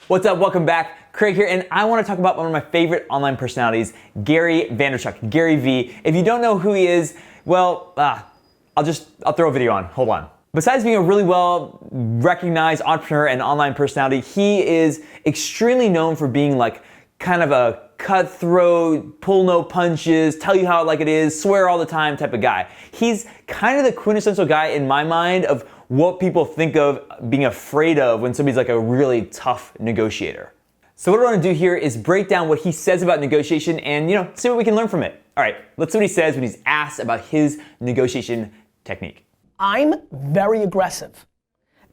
What's up? Welcome back. Craig here, and I want to talk about one of my favorite online personalities, Gary Vaynerchuk, GaryVee. If you don't know who he is, well, I'll throw a video on. Hold on. Besides being a really well recognized entrepreneur and online personality, he is extremely known for being like kind of a cutthroat, pull no punches, tell you how like it is, swear all the time type of guy. He's kind of the quintessential guy in my mind of what people think of being afraid of when somebody's like a really tough negotiator. So what I want to do here is break down what he says about negotiation and, see what we can learn from it. All right, let's see what he says when he's asked about his negotiation technique. I'm very aggressive,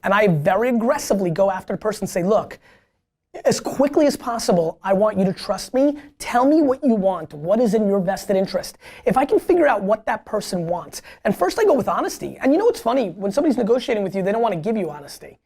and I very aggressively go after the person and say, look, as quickly as possible, I want you to trust me. Tell me what you want. What is in your vested interest? If I can figure out what that person wants, and first I go with honesty. And you know what's funny? When somebody's negotiating with you, they don't want to give you honesty.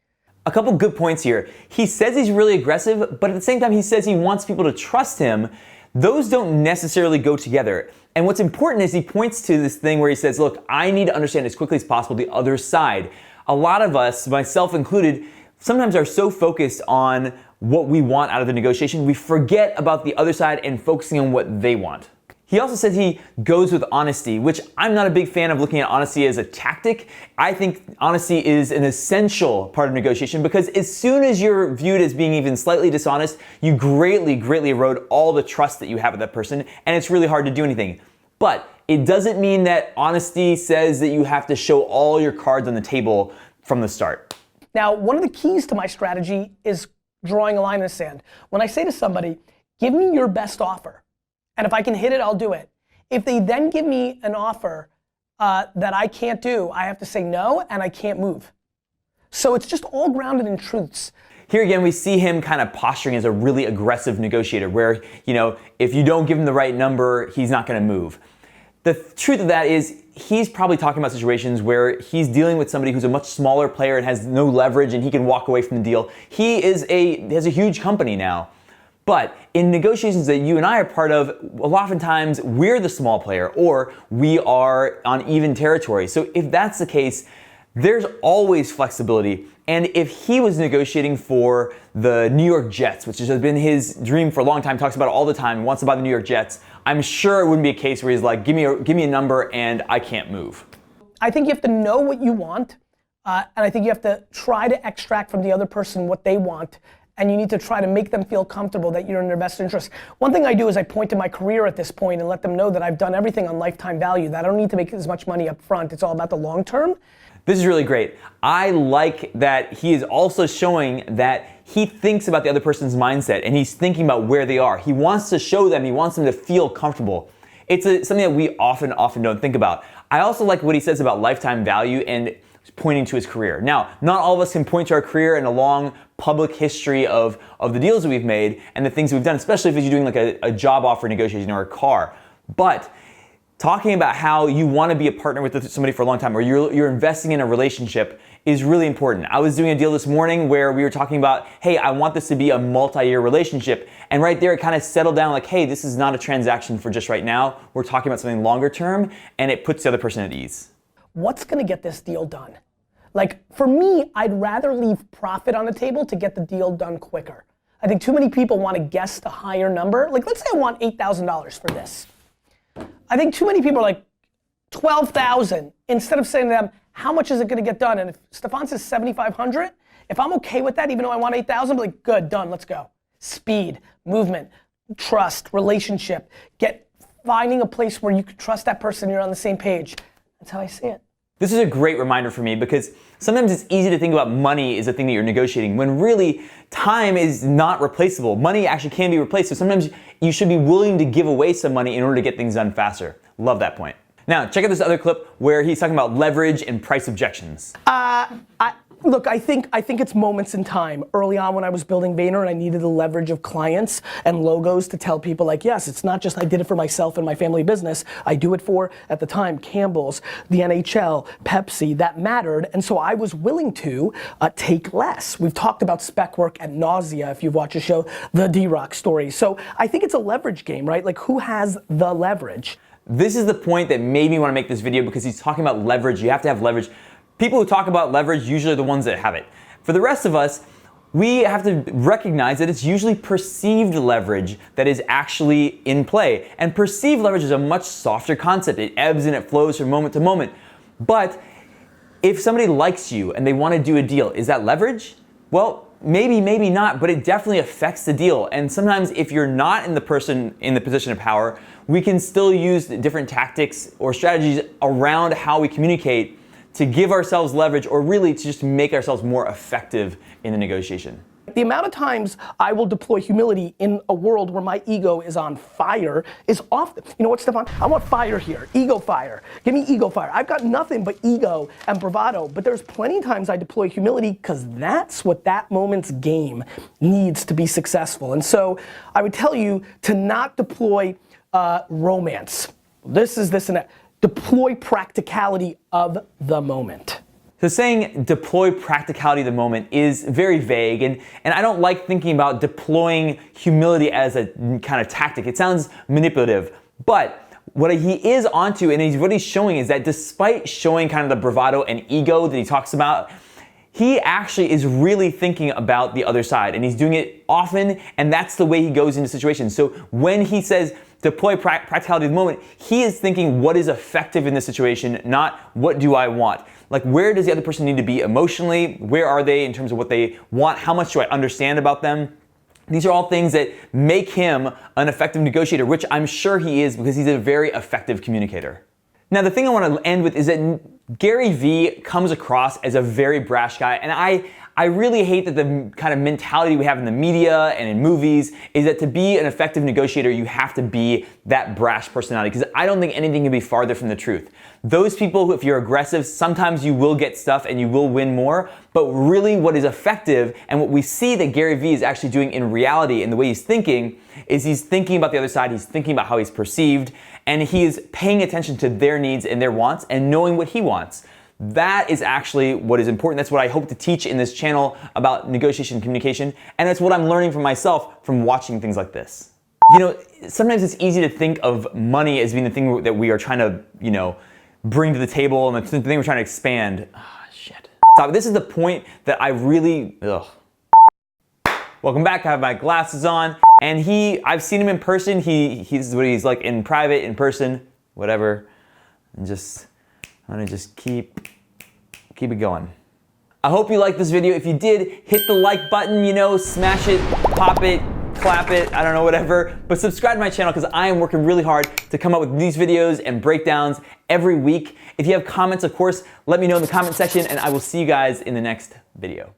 A couple good points here. He says he's really aggressive, but at the same time he says he wants people to trust him. Those don't necessarily go together. And what's important is he points to this thing where he says, look, I need to understand as quickly as possible the other side. A lot of us, myself included, sometimes are so focused on what we want out of the negotiation, we forget about the other side and focusing on what they want. He also says he goes with honesty, which I'm not a big fan of looking at honesty as a tactic. I think honesty is an essential part of negotiation because as soon as you're viewed as being even slightly dishonest, you greatly erode all the trust that you have with that person, and it's really hard to do anything. But it doesn't mean that honesty says that you have to show all your cards on the table from the start. Now, one of the keys to my strategy is drawing a line in the sand. When I say to somebody, give me your best offer, and if I can hit it, I'll do it. If they then give me an offer that I can't do, I have to say no, and I can't move. So it's just all grounded in truths. Here again, we see him kind of posturing as a really aggressive negotiator where, if you don't give him the right number, he's not going to move. The truth of that is he's probably talking about situations where he's dealing with somebody who's a much smaller player and has no leverage and he can walk away from the deal. He has a huge company now. But in negotiations that you and I are part of, oftentimes we're the small player or we are on even territory. So if that's the case, there's always flexibility. And if he was negotiating for the New York Jets, which has been his dream for a long time, talks about it all the time, wants to buy the New York Jets, I'm sure it wouldn't be a case where he's like, give me a number and I can't move. I think you have to know what you want, and I think you have to try to extract from the other person what they want, and you need to try to make them feel comfortable that you're in their best interest. One thing I do is I point to my career at this point and let them know that I've done everything on lifetime value, that I don't need to make as much money up front. It's all about the long term. This is really great. I like that he is also showing that he thinks about the other person's mindset and he's thinking about where they are. He wants to show them, he wants them to feel comfortable. It's something that we often don't think about. I also like what he says about lifetime value and pointing to his career. Now, not all of us can point to our career and a long public history of the deals that we've made and the things we've done, especially if you're doing like a job offer negotiation or a car. But talking about how you want to be a partner with somebody for a long time or you're investing in a relationship is really important. I was doing a deal this morning where we were talking about, hey, I want this to be a multi-year relationship. And right there, it kind of settled down like, hey, this is not a transaction for just right now. We're talking about something longer term, and it puts the other person at ease. What's going to get this deal done? Like, for me, I'd rather leave profit on the table to get the deal done quicker. I think too many people want to guess the higher number. Like, let's say I want $8,000 for this. I think too many people are like, 12,000, instead of saying to them, how much is it going to get done? And if Stefan says 7,500, if I'm okay with that, even though I want 8,000, I'm like, good, done, let's go. Speed, movement, trust, relationship, finding a place where you can trust that person, you're on the same page. That's how I see it. This is a great reminder for me because sometimes it's easy to think about money as a thing that you're negotiating when really time is not replaceable. Money actually can be replaced. So sometimes you should be willing to give away some money in order to get things done faster. Love that point. Now, check out this other clip where he's talking about leverage and price objections. Look, I think it's moments in time. Early on when I was building Vayner and I needed the leverage of clients and logos to tell people like, yes, it's not just I did it for myself and my family business. I do it for, at the time, Campbell's, the NHL, Pepsi, that mattered. And so I was willing to take less. We've talked about spec work ad nausea if you've watched the show, the D-Rock story. So I think it's a leverage game, right? Like who has the leverage? This is the point that made me want to make this video because he's talking about leverage. You have to have leverage. People who talk about leverage usually are the ones that have it. For the rest of us, we have to recognize that it's usually perceived leverage that is actually in play. And perceived leverage is a much softer concept. It ebbs and it flows from moment to moment. But if somebody likes you and they want to do a deal, is that leverage? Well, maybe, maybe not, but it definitely affects the deal. And sometimes if you're not in the position of power, we can still use different tactics or strategies around how we communicate to give ourselves leverage, or really to just make ourselves more effective in the negotiation. The amount of times I will deploy humility in a world where my ego is on fire is often. You know what, Stefan? I want fire here. Ego fire. Give me ego fire. I've got nothing but ego and bravado, but there's plenty of times I deploy humility because that's what that moment's game needs to be successful. And so I would tell you to not deploy romance. This and that. Deploy practicality of the moment. So saying deploy practicality of the moment is very vague, and I don't like thinking about deploying humility as a kind of tactic. It sounds manipulative, but what he is onto, and what he's showing, is that despite showing kind of the bravado and ego that he talks about, he actually is really thinking about the other side, and he's doing it often, and that's the way he goes into situations. So when he says deploy practicality of the moment, he is thinking what is effective in this situation, not what do I want. Like, where does the other person need to be emotionally? Where are they in terms of what they want? How much do I understand about them? These are all things that make him an effective negotiator, which I'm sure he is, because he's a very effective communicator. Now, the thing I want to end with is that GaryVee comes across as a very brash guy, and I really hate that the kind of mentality we have in the media and in movies is that to be an effective negotiator, you have to be that brash personality, because I don't think anything can be farther from the truth. Those people, if you're aggressive, sometimes you will get stuff and you will win more, but really what is effective and what we see that GaryVee is actually doing in reality and the way he's thinking is he's thinking about the other side, he's thinking about how he's perceived, and he is paying attention to their needs and their wants and knowing what he wants. That is actually what is important. That's what I hope to teach in this channel about negotiation and communication, and that's what I'm learning from myself from watching things like this. You know, sometimes it's easy to think of money as being the thing that we are trying to, bring to the table and the thing we're trying to expand. Shit. So this is the point that I really, Welcome back, I have my glasses on, and I've seen him in person. He's what he's like in private, in person, whatever. And I'm gonna just keep it going. I hope you liked this video. If you did, hit the like button, smash it, pop it, clap it, I don't know, whatever. But subscribe to my channel because I am working really hard to come up with these videos and breakdowns every week. If you have comments, of course, let me know in the comment section, and I will see you guys in the next video.